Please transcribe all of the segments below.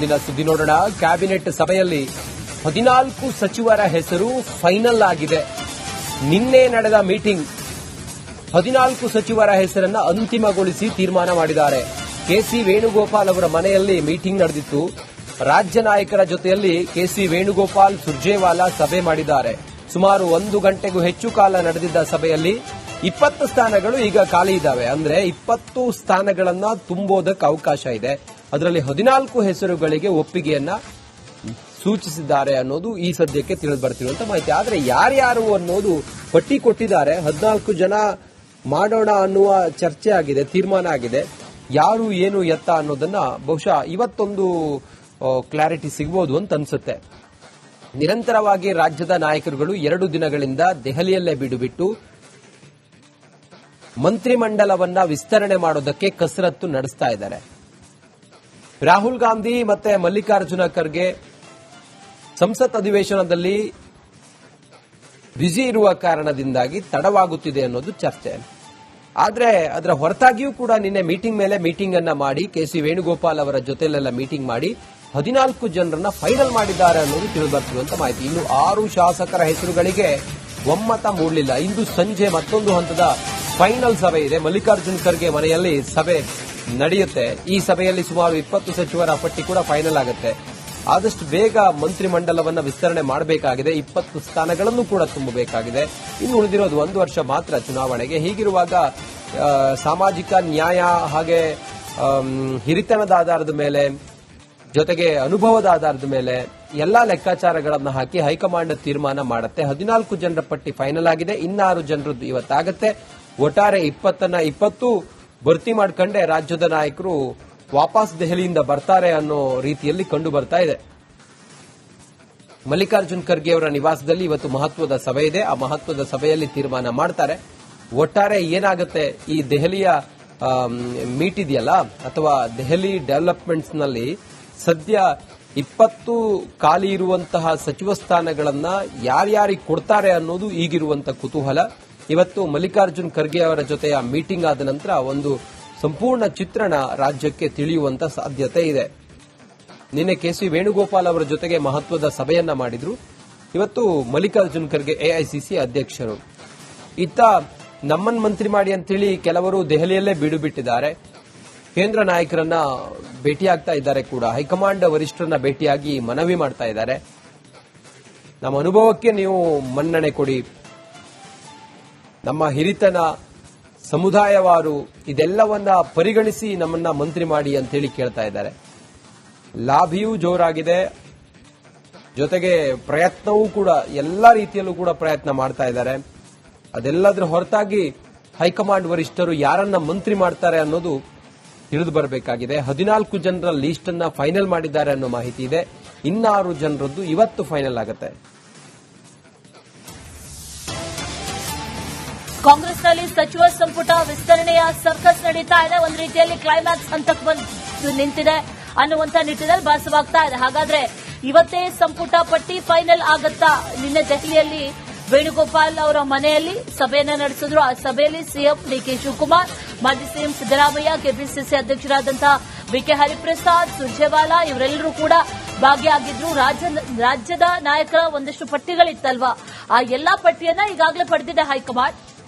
ಮುಂದಿನ ಸುದ್ದಿ ನೋಡೋಣ. ಕ್ಯಾಬಿನೆಟ್ ಸಭೆಯಲ್ಲಿ 14 ಸಚಿವರ ಹೆಸರು ಫೈನಲ್ ಆಗಿದೆ. ನಿನ್ನೆ ನಡೆದ ಮೀಟಿಂಗ್ 14 ಸಚಿವರ ಹೆಸರನ್ನು ಅಂತಿಮಗೊಳಿಸಿ ತೀರ್ಮಾನ ಮಾಡಿದ್ದಾರೆ. ಕೆಸಿ ವೇಣುಗೋಪಾಲ್ ಅವರ ಮನೆಯಲ್ಲಿ ಮೀಟಿಂಗ್ ನಡೆದಿತ್ತು. ರಾಜ್ಯ ನಾಯಕರ ಜೊತೆಯಲ್ಲಿ ಕೆಸಿ ವೇಣುಗೋಪಾಲ್, ಸುರ್ಜೇವಾಲಾ ಸಭೆ ಮಾಡಿದ್ದಾರೆ. ಸುಮಾರು 1 ಗಂಟೆಗೂ ಹೆಚ್ಚು ಕಾಲ ನಡೆದಿದ್ದ ಸಭೆಯಲ್ಲಿ 20 ಸ್ಥಾನಗಳು ಈಗ ಖಾಲಿ ಇದ್ದಾವೆ. ಅಂದ್ರೆ 20 ಸ್ಥಾನಗಳನ್ನ ತುಂಬೋದಕ್ಕೆ ಅವಕಾಶ ಇದೆ. ಅದರಲ್ಲಿ 14 ಹೆಸರುಗಳಿಗೆ ಒಪ್ಪಿಗೆಯನ್ನ ಸೂಚಿಸಿದ್ದಾರೆ ಅನ್ನೋದು ಈ ಸದ್ಯಕ್ಕೆ ತಿಳಿದು ಬರ್ತಿರುವಂತ ಮಾಹಿತಿ. ಆದರೆ ಯಾರ್ಯಾರು ಅನ್ನೋದು ಪಟ್ಟಿ ಕೊಟ್ಟಿದ್ದಾರೆ. 14 ಜನ ಮಾಡೋಣ ಅನ್ನುವ ಚರ್ಚೆ ಆಗಿದೆ, ತೀರ್ಮಾನ ಆಗಿದೆ. ಯಾರು ಏನು ಎತ್ತ ಅನ್ನೋದನ್ನ ಬಹುಶಃ ಇವತ್ತೊಂದು ಕ್ಲಾರಿಟಿ ಸಿಗಬಹುದು ಅಂತ ಅನ್ಸುತ್ತೆ. ನಿರಂತರವಾಗಿ ರಾಜ್ಯದ ನಾಯಕರುಗಳು 2 ದಿನಗಳಿಂದ ದೆಹಲಿಯಲ್ಲೇ ಬಿಡುಬಿಟ್ಟು ಮಂತ್ರಿಮಂಡಲವನ್ನ ವಿಸ್ತರಣೆ ಮಾಡೋದಕ್ಕೆ ಕಸರತ್ತು ನಡೆಸ್ತಾ ಇದ್ದಾರೆ. ರಾಹುಲ್ ಗಾಂಧಿ ಮತ್ತೆ ಮಲ್ಲಿಕಾರ್ಜುನ ಖರ್ಗೆ ಸಂಸತ್ ಅಧಿವೇಶನದಲ್ಲಿ ಬ್ಯುಸಿ ಇರುವ ಕಾರಣದಿಂದಾಗಿ ತಡವಾಗುತ್ತಿದೆ ಅನ್ನೋದು ಚರ್ಚೆ. ಆದರೆ ಅದರ ಹೊರತಾಗಿಯೂ ಕೂಡ ನಿನ್ನೆ ಮೀಟಿಂಗ್ ಮೇಲೆ ಮೀಟಿಂಗ್ ಅನ್ನ ಮಾಡಿ ಕೆಸಿ ವೇಣುಗೋಪಾಲ್ ಅವರ ಜೊತೆಲೆಲ್ಲ ಮೀಟಿಂಗ್ ಮಾಡಿ 14 ಜನರನ್ನ ಫೈನಲ್ ಮಾಡಿದ್ದಾರೆ ಅನ್ನೋದು ತಿಳಿದುಬರ್ತಿರುವಂತ ಮಾಹಿತಿ. ಇನ್ನು 6 ಶಾಸಕರ ಹೆಸರುಗಳಿಗೆ ಒಮ್ಮತ ಮೂಡಲಿಲ್ಲ. ಇಂದು ಸಂಜೆ ಮತ್ತೊಂದು ಹಂತದ ಫೈನಲ್ ಸಭೆ ಇದೆ. ಮಲ್ಲಿಕಾರ್ಜುನ್ ಖರ್ಗೆ ಮನೆಯಲ್ಲಿ ಸಭೆ ನಡೆಯುತ್ತೆ. ಈ ಸಭೆಯಲ್ಲಿ ಸುಮಾರು 20 ಸಚಿವರ ಪಟ್ಟಿ ಕೂಡ ಫೈನಲ್ ಆಗುತ್ತೆ. ಆದಷ್ಟು ಬೇಗ ಮಂತ್ರಿಮಂಡಲವನ್ನು ವಿಸ್ತರಣೆ ಮಾಡಬೇಕಾಗಿದೆ. 20 ಸ್ಥಾನಗಳನ್ನು ಕೂಡ ತುಂಬಬೇಕಾಗಿದೆ. ಇನ್ನು ಉಳಿದಿರೋದು 1 ವರ್ಷ ಮಾತ್ರ ಚುನಾವಣೆಗೆ. ಹೀಗಿರುವಾಗ ಸಾಮಾಜಿಕ ನ್ಯಾಯ ಹಾಗೆ ಹಿರಿತನದ ಆಧಾರದ ಮೇಲೆ ಜೊತೆಗೆ ಅನುಭವದ ಆಧಾರದ ಮೇಲೆ ಎಲ್ಲಾ ಲೆಕ್ಕಾಚಾರಗಳನ್ನು ಹಾಕಿ ಹೈಕಮಾಂಡ್ ತೀರ್ಮಾನ ಮಾಡುತ್ತೆ. 14 ಜನರ ಪಟ್ಟಿ ಫೈನಲ್ ಆಗಿದೆ. 6 ಜನರದ್ದು ಇವತ್ತಾಗುತ್ತೆ. ಒಟ್ಟಾರೆ 20 ಭರ್ತಿ ಮಾಡ್ಕೊಂಡೆ ರಾಜ್ಯದ ನಾಯಕರು ವಾಪಸ್ ದೆಹಲಿಯಿಂದ ಬರ್ತಾರೆ ಅನ್ನೋ ರೀತಿಯಲ್ಲಿ ಕಂಡು ಬರ್ತಾ ಇದೆ. ಮಲ್ಲಿಕಾರ್ಜುನ್ ಖರ್ಗೆ ಅವರ ನಿವಾಸದಲ್ಲಿ ಇವತ್ತು ಮಹತ್ವದ ಸಭೆ ಇದೆ. ಆ ಮಹತ್ವದ ಸಭೆಯಲ್ಲಿ ತೀರ್ಮಾನ ಮಾಡ್ತಾರೆ. ಒಟ್ಟಾರೆ ಏನಾಗುತ್ತೆ ಈ ದೆಹಲಿಯ ಮೀಟ್ ಇದೆಯಲ್ಲ ಅಥವಾ ದೆಹಲಿ ಡೆವಲಪ್ಮೆಂಟ್ಸ್ ನಲ್ಲಿ ಸದ್ಯ 20 ಖಾಲಿ ಇರುವಂತಹ ಸಚಿವ ಸ್ಥಾನಗಳನ್ನ ಯಾರ್ಯಾರಿಗೆ ಕೊಡ್ತಾರೆ ಅನ್ನೋದು ಈಗಿರುವಂತಹ ಕುತೂಹಲ. ಇವತ್ತು ಮಲ್ಲಿಕಾರ್ಜುನ್ ಖರ್ಗೆ ಅವರ ಜೊತೆಯ ಮೀಟಿಂಗ್ ಆದ ನಂತರ ಒಂದು ಸಂಪೂರ್ಣ ಚಿತ್ರಣ ರಾಜ್ಯಕ್ಕೆ ತಿಳಿಯುವಂತ ಸಾಧ್ಯತೆ ಇದೆ. ನಿನ್ನೆ ಕೆಸಿ ವೇಣುಗೋಪಾಲ್ ಅವರ ಜೊತೆಗೆ ಮಹತ್ವದ ಸಭೆಯನ್ನ ಮಾಡಿದ್ರು. ಇವತ್ತು ಮಲ್ಲಿಕಾರ್ಜುನ್ ಖರ್ಗೆ ಎಐಸಿಸಿ ಅಧ್ಯಕ್ಷರು. ಇತ್ತ ನಮ್ಮನ್ನು ಮಂತ್ರಿ ಮಾಡಿ ಅಂತೇಳಿ ಕೆಲವರು ದೆಹಲಿಯಲ್ಲೇ ಬೀಡು ಬಿಟ್ಟಿದ್ದಾರೆ. ಕೇಂದ್ರ ನಾಯಕರನ್ನ ಭೇಟಿಯಾಗ್ತಾ ಇದ್ದಾರೆ ಕೂಡ. ಹೈಕಮಾಂಡ್ ವರಿಷ್ಠರನ್ನ ಭೇಟಿಯಾಗಿ ಮನವಿ ಮಾಡ್ತಾ ಇದ್ದಾರೆ. ನಮ್ಮ ಅನುಭವಕ್ಕೆ ನೀವು ಮನ್ನಣೆ ಕೊಡಿ, ನಮ್ಮ ಹಿರಿತನ, ಸಮುದಾಯವಾರು ಇದೆಲ್ಲವನ್ನ ಪರಿಗಣಿಸಿ ನಮ್ಮನ್ನ ಮಂತ್ರಿ ಮಾಡಿ ಅಂತೇಳಿ ಕೇಳ್ತಾ ಇದ್ದಾರೆ. ಲಾಭಿಯೂ ಜೋರಾಗಿದೆ, ಜೊತೆಗೆ ಪ್ರಯತ್ನವೂ ಕೂಡ ಎಲ್ಲ ರೀತಿಯಲ್ಲೂ ಕೂಡ ಪ್ರಯತ್ನ ಮಾಡ್ತಾ ಇದ್ದಾರೆ. ಅದೆಲ್ಲದರ ಹೊರತಾಗಿ ಹೈಕಮಾಂಡ್ ವರಿಷ್ಠರು ಯಾರನ್ನ ಮಂತ್ರಿ ಮಾಡ್ತಾರೆ ಅನ್ನೋದು ತಿಳಿದು ಬರಬೇಕಾಗಿದೆ. 14 ಜನರ ಲೀಸ್ಟ್ ಅನ್ನ ಫೈನಲ್ ಮಾಡಿದ್ದಾರೆ ಅನ್ನೋ ಮಾಹಿತಿ ಇದೆ. 6 ಜನರದ್ದು ಇವತ್ತು ಫೈನಲ್ ಆಗುತ್ತೆ. ಕಾಂಗ್ರೆಸ್ನಲ್ಲಿ ಸಚಿವ ಸಂಪುಟ ವಿಸ್ತರಣೆಯ ಸರ್ಕಸ್ ನಡೀತಾ ಇದೆ. ಒಂದು ರೀತಿಯಲ್ಲಿ ಕ್ಲೈಮ್ಯಾಕ್ಸ್ ಹಂತಕ್ಕೆ ಬಂದು ನಿಂತಿದೆ ಅನ್ನುವಂತ ನಿಟ್ಟಿನಲ್ಲಿ ಭಾಸವಾಗ್ತಾ ಇದೆ. ಹಾಗಾದ್ರೆ ಇವತ್ತೇ ಸಂಪುಟ ಪಟ್ಟಿ ಫೈನಲ್ ಆಗುತ್ತಾ? ನಿನ್ನೆ ದೆಹಲಿಯಲ್ಲಿ ವೇಣುಗೋಪಾಲ್ ಅವರ ಮನೆಯಲ್ಲಿ ಸಭೆಯನ್ನ ನಡೆಸಿದ್ರು. ಆ ಸಭೆಯಲ್ಲಿ ಸಿಎಂ ಡಿಕೆ ಶಿವಕುಮಾರ್, ಮಾಜಿ ಸಿಎಂ ಸಿದ್ದರಾಮಯ್ಯ, ಕೆಪಿಸಿಸಿ ಅಧ್ಯಕ್ಷರಾದಂತಹ ಬಿಕೆ ಹರಿಪ್ರಸಾದ್, ಸುರ್ಜೇವಾಲಾ ಇವರೆಲ್ಲರೂ ಕೂಡ ಭಾಗಿಯಾಗಿದ್ರು. ರಾಜ್ಯದ ನಾಯಕರ ಒಂದಷ್ಟು ಪಟ್ಟಿಗಳಿತ್ತಲ್ವಾ, ಆ ಎಲ್ಲಾ ಪಟ್ಟಿಯನ್ನ ಈಗಾಗಲೇ ಪಡೆದಿದೆ ಹೈಕಮಾಂಡ್.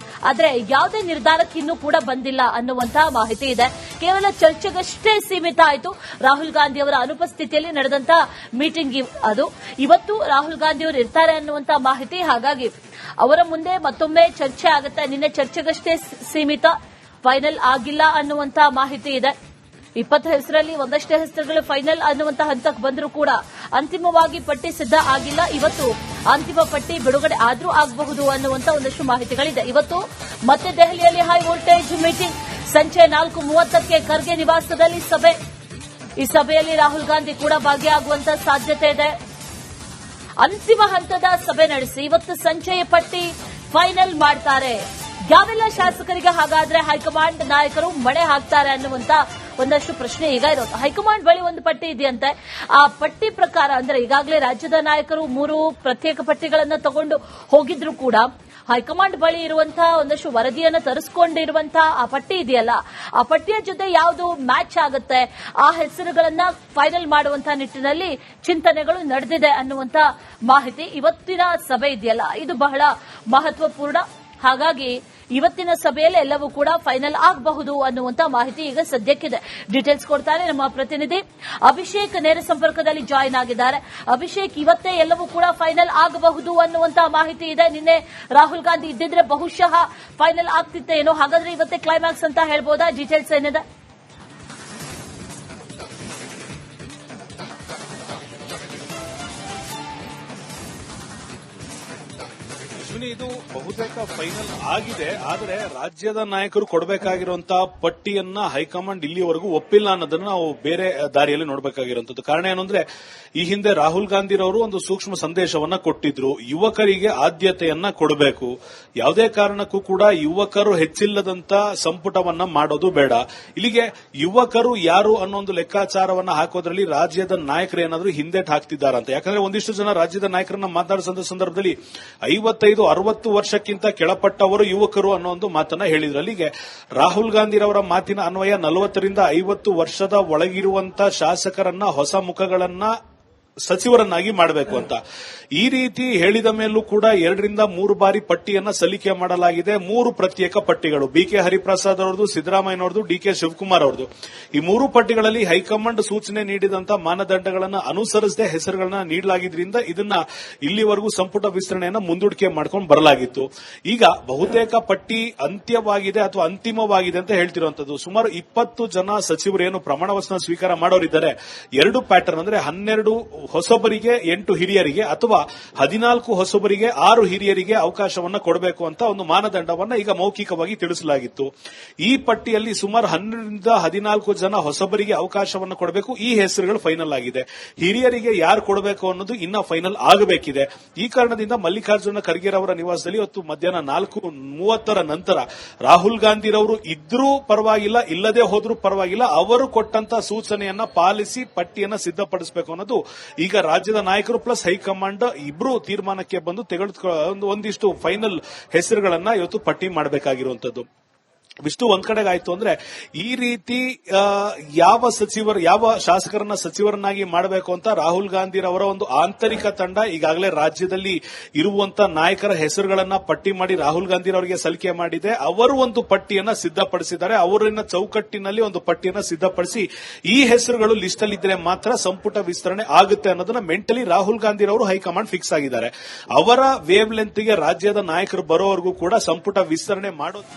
ಆದರೆ ಯಾವುದೇ ನಿರ್ಧಾರಕ್ಕೆ ಇನ್ನೂ ಕೂಡ ಬಂದಿಲ್ಲ ಅನ್ನುವಂತಹ ಮಾಹಿತಿ ಇದೆ. ಕೇವಲ ಚರ್ಚೆಗಷ್ಟೇ ಸೀಮಿತ ಆಯಿತು. ರಾಹುಲ್ ಗಾಂಧಿ ಅವರ ಅನುಪಸ್ಥಿತಿಯಲ್ಲಿ ನಡೆದಂತಹ ಮೀಟಿಂಗ್ ಅದು. ಇವತ್ತು ರಾಹುಲ್ ಗಾಂಧಿ ಅವರು ಇರ್ತಾರೆ ಅನ್ನುವಂತಹ ಮಾಹಿತಿ. ಹಾಗಾಗಿ ಅವರ ಮುಂದೆ ಮತ್ತೊಮ್ಮೆ ಚರ್ಚೆ ಆಗುತ್ತೆ. ನಿನ್ನೆ ಚರ್ಚೆಗಷ್ಟೇ ಸೀಮಿತ, ಫೈನಲ್ ಆಗಿಲ್ಲ ಅನ್ನುವಂತಹ ಮಾಹಿತಿ ಇದೆ. 20 ಹೆಸರಲ್ಲಿ ಒಂದಷ್ಟೇ ಹೆಸರುಗಳು ಫೈನಲ್ ಅನ್ನುವಂತಹ ಹಂತಕ್ಕೆ ಬಂದರೂ ಕೂಡ ಅಂತಿಮವಾಗಿ ಪಟ್ಟಿ ಸಿದ್ಧ ಆಗಿಲ್ಲ. ಇವತ್ತು ಅಂತಿಮ ಪಟ್ಟಿ ಬಿಡುಗಡೆ ಆದ್ರೂ ಆಗಬಹುದು ಅನ್ನುವಂತ ಒಂದಷ್ಟು ಮಾಹಿತಿಗಳಿದೆ. ಇವತ್ತು ಮತ್ತೆ ದೆಹಲಿಯಲ್ಲಿ ಹೈ ವೋಲ್ಟೇಜ್ ಮೀಟಿಂಗ್. ಸಂಜೆ 4:30ಕ್ಕೆ ಖರ್ಗೆ ನಿವಾಸದಲ್ಲಿ ಸಭೆ. ಈ ಸಭೆಯಲ್ಲಿ ರಾಹುಲ್ ಗಾಂಧಿ ಕೂಡ ಭಾಗಿಯಾಗುವಂತ ಸಾಧ್ಯತೆ ಇದೆ. ಅಂತಿಮ ಹಂತದ ಸಭೆ ನಡೆಸಿ ಇವತ್ತು ಸಂಜೆಯ ಪಟ್ಟಿ ಫೈನಲ್ ಮಾಡ್ತಾರೆ. ಯಾವೆಲ್ಲ ಶಾಸಕರಿಗೆ ಹಾಗಾದ್ರೆ ಹೈಕಮಾಂಡ್ ನಾಯಕರು ಮಣೆ ಹಾಕ್ತಾರೆ ಅನ್ನುವಂತ ಒಂದಷ್ಟು ಪ್ರಶ್ನೆ ಈಗ ಇರೋದು. ಹೈಕಮಾಂಡ್ ಬಳಿ ಒಂದು ಪಟ್ಟಿ ಇದೆಯಂತೆ. ಆ ಪಟ್ಟಿ ಪ್ರಕಾರ ಅಂದ್ರೆ ಈಗಾಗಲೇ ರಾಜ್ಯದ ನಾಯಕರು 3 ಪ್ರತ್ಯೇಕ ಪಟ್ಟಿಗಳನ್ನು ತಗೊಂಡು ಹೋಗಿದ್ರು ಕೂಡ ಹೈಕಮಾಂಡ್ ಬಳಿ ಇರುವಂತಹ ಒಂದಷ್ಟು ವರದಿಯನ್ನು ತರಿಸಿಕೊಂಡಿರುವಂತಹ ಆ ಪಟ್ಟಿ ಇದೆಯಲ್ಲ, ಆ ಪಟ್ಟಿಯ ಜೊತೆ ಯಾವುದು ಮ್ಯಾಚ್ ಆಗುತ್ತೆ, ಆ ಹೆಸರುಗಳನ್ನ ಫೈನಲ್ ಮಾಡುವಂತಹ ನಿಟ್ಟಿನಲ್ಲಿ ಚಿಂತನೆಗಳು ನಡೆದಿದೆ ಅನ್ನುವಂತ ಮಾಹಿತಿ ಇವತ್ತಿನ ಸಭೆ ಇದೆಯಲ್ಲ ಇದು ಬಹಳ ಮಹತ್ವಪೂರ್ಣ. ಹಾಗಾಗಿ ಇವತ್ತಿನ ಸಭೆಯಲ್ಲಿ ಎಲ್ಲವೂ ಕೂಡ ಫೈನಲ್ ಆಗಬಹುದು ಅನ್ನುವಂತ ಮಾಹಿತಿ ಈಗ ಸದ್ಯಕ್ಕಿದೆ. ಡೀಟೇಲ್ಸ್ ಕೊಡ್ತಾರೆ ನಮ್ಮ ಪ್ರತಿನಿಧಿ ಅಭಿಷೇಕ್, ನೇರ ಸಂಪರ್ಕದಲ್ಲಿ ಜಾಯಿನ್ ಆಗಿದ್ದಾರೆ. ಅಭಿಷೇಕ್, ಇವತ್ತೇ ಎಲ್ಲವೂ ಕೂಡ ಫೈನಲ್ ಆಗಬಹುದು ಅನ್ನುವಂತ ಮಾಹಿತಿ ಇದೆ. ನಿನ್ನೆ ರಾಹುಲ್ ಗಾಂಧಿ ಇದ್ದಿದ್ರೆ ಬಹುಶಃ ಫೈನಲ್ ಆಗ್ತಿತ್ತೇನೋ, ಹಾಗಾದ್ರೆ ಇವತ್ತೇ ಕ್ಲೈಮ್ಯಾಕ್ಸ್ ಅಂತ ಹೇಳ್ಬೋದಾ? ಡೀಟೇಲ್ಸ್ ಏನಿದೆ? ಇದು ಬಹುತೇಕ ಫೈನಲ್ ಆಗಿದೆ. ಆದರೆ ರಾಜ್ಯದ ನಾಯಕರು ಕೊಡಬೇಕಾಗಿರುವಂತಹ ಪಟ್ಟಿಯನ್ನ ಹೈಕಮಾಂಡ್ ಇಲ್ಲಿವರೆಗೂ ಒಪ್ಪಿಲ್ಲ ಅನ್ನೋದನ್ನ ನಾವು ಬೇರೆ ದಾರಿಯಲ್ಲಿ ನೋಡಬೇಕಾಗಿರುವಂತದ್ದು. ಕಾರಣ ಏನು ಅಂದ್ರೆ, ಈ ಹಿಂದೆ ರಾಹುಲ್ ಗಾಂಧಿರವರು ಒಂದು ಸೂಕ್ಷ್ಮ ಸಂದೇಶವನ್ನ ಕೊಟ್ಟಿದ್ರು, ಯುವಕರಿಗೆ ಆದ್ಯತೆಯನ್ನ ಕೊಡಬೇಕು, ಯಾವುದೇ ಕಾರಣಕ್ಕೂ ಕೂಡ ಯುವಕರು ಹೆಚ್ಚಿಲ್ಲದಂತ ಸಂಪುಟವನ್ನ ಮಾಡೋದು ಬೇಡ. ಇಲ್ಲಿಗೆ ಯುವಕರು ಯಾರು ಅನ್ನೋ ಒಂದು ಲೆಕ್ಕಾಚಾರವನ್ನ ಹಾಕೋದ್ರಲ್ಲಿ ರಾಜ್ಯದ ನಾಯಕರು ಏನಾದ್ರೂ ಹಿಂದೇಟ್ ಹಾಕ್ತಿದ್ದಾರಂತ. ಯಾಕಂದ್ರೆ ಒಂದಿಷ್ಟು ಜನ ರಾಜ್ಯದ ನಾಯಕರನ್ನ ಮಾತಾಡಿಸಿದ ಸಂದರ್ಭದಲ್ಲಿ 55-60 ವರ್ಷಕ್ಕಿಂತ ಕೆಳಪಟ್ಟವರು ಯುವಕರು ಅನ್ನೋ ಒಂದು ಮಾತನ್ನ ಹೇಳಿದ್ರು. ಅಲ್ಲಿಗೆ ರಾಹುಲ್ ಗಾಂಧಿರವರ ಮಾತಿನ ಅನ್ವಯ 40ರಿಂದ 50 ವರ್ಷದ ಒಳಗಿರುವಂತಹ ಶಾಸಕರನ್ನ, ಹೊಸ ಮುಖಗಳನ್ನ ಸಚಿವರನ್ನಾಗಿ ಮಾಡಬೇಕು ಅಂತ. ಈ ರೀತಿ ಹೇಳಿದ ಮೇಲೂ ಕೂಡ 2ರಿಂದ 3 ಬಾರಿ ಪಟ್ಟಿಯನ್ನ ಸಲ್ಲಿಕೆ ಮಾಡಲಾಗಿದೆ. 3 ಪ್ರತ್ಯೇಕ ಪಟ್ಟಿಗಳು, ಬಿಕೆ ಹರಿಪ್ರಸಾದ್ ಅವರದು, ಸಿದ್ದರಾಮಯ್ಯನವರದು, ಡಿಕೆ ಶಿವಕುಮಾರ್ ಅವರದು. ಈ 3 ಪಟ್ಟಿಗಳಲ್ಲಿ ಹೈಕಮಾಂಡ್ ಸೂಚನೆ ನೀಡಿದಂತ ಮಾನದಂಡಗಳನ್ನು ಅನುಸರಿಸದೆ ಹೆಸರುಗಳನ್ನ ನೀಡಲಾಗಿದ್ರಿಂದ ಇದನ್ನ ಇಲ್ಲಿವರೆಗೂ ಸಂಪುಟ ವಿಸ್ತರಣೆಯನ್ನ ಮುಂದೂಡಿಕೆ ಮಾಡ್ಕೊಂಡು ಬರಲಾಗಿತ್ತು. ಈಗ ಬಹುತೇಕ ಪಟ್ಟಿ ಅಂತ್ಯವಾಗಿದೆ ಅಥವಾ ಅಂತಿಮವಾಗಿದೆ ಅಂತ ಹೇಳ್ತಿರುವಂತದ್ದು. ಸುಮಾರು 20 ಜನ ಸಚಿವರೇನು ಪ್ರಮಾಣ ವಚನ ಸ್ವೀಕಾರ ಮಾಡೋರಿದ್ದಾರೆ, 2 ಪ್ಯಾಟರ್ನ್ ಅಂದ್ರೆ 12 ಹೊಸಬರಿಗೆ 8 ಹಿರಿಯರಿಗೆ ಅಥವಾ 14 ಹೊಸಬರಿಗೆ 6 ಹಿರಿಯರಿಗೆ ಅವಕಾಶವನ್ನ ಕೊಡಬೇಕು ಅಂತ ಒಂದು ಮಾನದಂಡವನ್ನ ಈಗ ಮೌಖಿಕವಾಗಿ ತಿಳಿಸಲಾಗಿತ್ತು. ಈ ಪಟ್ಟಿಯಲ್ಲಿ ಸುಮಾರು 12ರಿಂದ 14 ಜನ ಹೊಸಬರಿಗೆ ಅವಕಾಶವನ್ನ ಕೊಡಬೇಕು. ಈ ಹೆಸರುಗಳು ಫೈನಲ್ ಆಗಿದೆ. ಹಿರಿಯರಿಗೆ ಯಾರು ಕೊಡಬೇಕು ಅನ್ನೋದು ಇನ್ನ ಫೈನಲ್ ಆಗಬೇಕಿದೆ. ಈ ಕಾರಣದಿಂದ ಮಲ್ಲಿಕಾರ್ಜುನ ಖರ್ಗೆ ಅವರ ನಿವಾಸದಲ್ಲಿ ಇವತ್ತು ಮಧ್ಯಾಹ್ನ 4:30 ನಂತರ ರಾಹುಲ್ ಗಾಂಧಿರವರು ಇದ್ರೂ ಪರವಾಗಿಲ್ಲ, ಇಲ್ಲದೆ ಹೋದ್ರೂ ಪರವಾಗಿಲ್ಲ, ಅವರು ಕೊಟ್ಟಂತ ಸೂಚನೆಯನ್ನ ಪಾಲಿಸಿ ಪಟ್ಟಿಯನ್ನ ಸಿದ್ಧಪಡಿಸಬೇಕು ಅನ್ನೋದು ಈಗ ರಾಜ್ಯದ ನಾಯಕರು ಪ್ಲಸ್ ಹೈಕಮಾಂಡ್ ಇಬ್ರು ತೀರ್ಮಾನಕ್ಕೆ ಬಂದು ಒಂದಿಷ್ಟು ಫೈನಲ್ ಹೆಸರುಗಳನ್ನ ಇವತ್ತು ಪಟ್ಟಿ ಮಾಡಬೇಕಾಗಿರುವಂತದ್ದು. ಇಷ್ಟು ಒಂದ್ ಕಡೆಗಾಯ್ತು ಅಂದ್ರೆ, ಈ ರೀತಿ ಯಾವ ಶಾಸಕರನ್ನ ಸಚಿವರನ್ನಾಗಿ ಮಾಡಬೇಕು ಅಂತ ರಾಹುಲ್ ಗಾಂಧಿರವರ ಒಂದು ಆಂತರಿಕ ತಂಡ ಈಗಾಗಲೇ ರಾಜ್ಯದಲ್ಲಿ ಇರುವಂತ ನಾಯಕರ ಹೆಸರುಗಳನ್ನ ಪಟ್ಟಿ ಮಾಡಿ ರಾಹುಲ್ ಗಾಂಧಿರವರಿಗೆ ಸಲ್ಲಿಕೆ ಮಾಡಿದೆ. ಅವರು ಒಂದು ಪಟ್ಟಿಯನ್ನ ಸಿದ್ಧಪಡಿಸಿದ್ದಾರೆ. ಅವರಿನ ಚೌಕಟ್ಟಿನಲ್ಲಿ ಒಂದು ಪಟ್ಟಿಯನ್ನ ಸಿದ್ಧಪಡಿಸಿ ಈ ಹೆಸರುಗಳು ಲಿಸ್ಟ್ ಅಲ್ಲಿ ಇದ್ರೆ ಮಾತ್ರ ಸಂಪುಟ ವಿಸ್ತರಣೆ ಆಗುತ್ತೆ ಅನ್ನೋದನ್ನ ಮೆಂಟಲಿ ರಾಹುಲ್ ಗಾಂಧಿರವರು ಹೈಕಮಾಂಡ್ ಫಿಕ್ಸ್ ಆಗಿದ್ದಾರೆ. ಅವರ ವೇವ್ ಲೆಂತ್ ಗೆ ರಾಜ್ಯದ ನಾಯಕರು ಬರೋವರೆಗೂ ಕೂಡ ಸಂಪುಟ ವಿಸ್ತರಣೆ ಮಾಡೋದು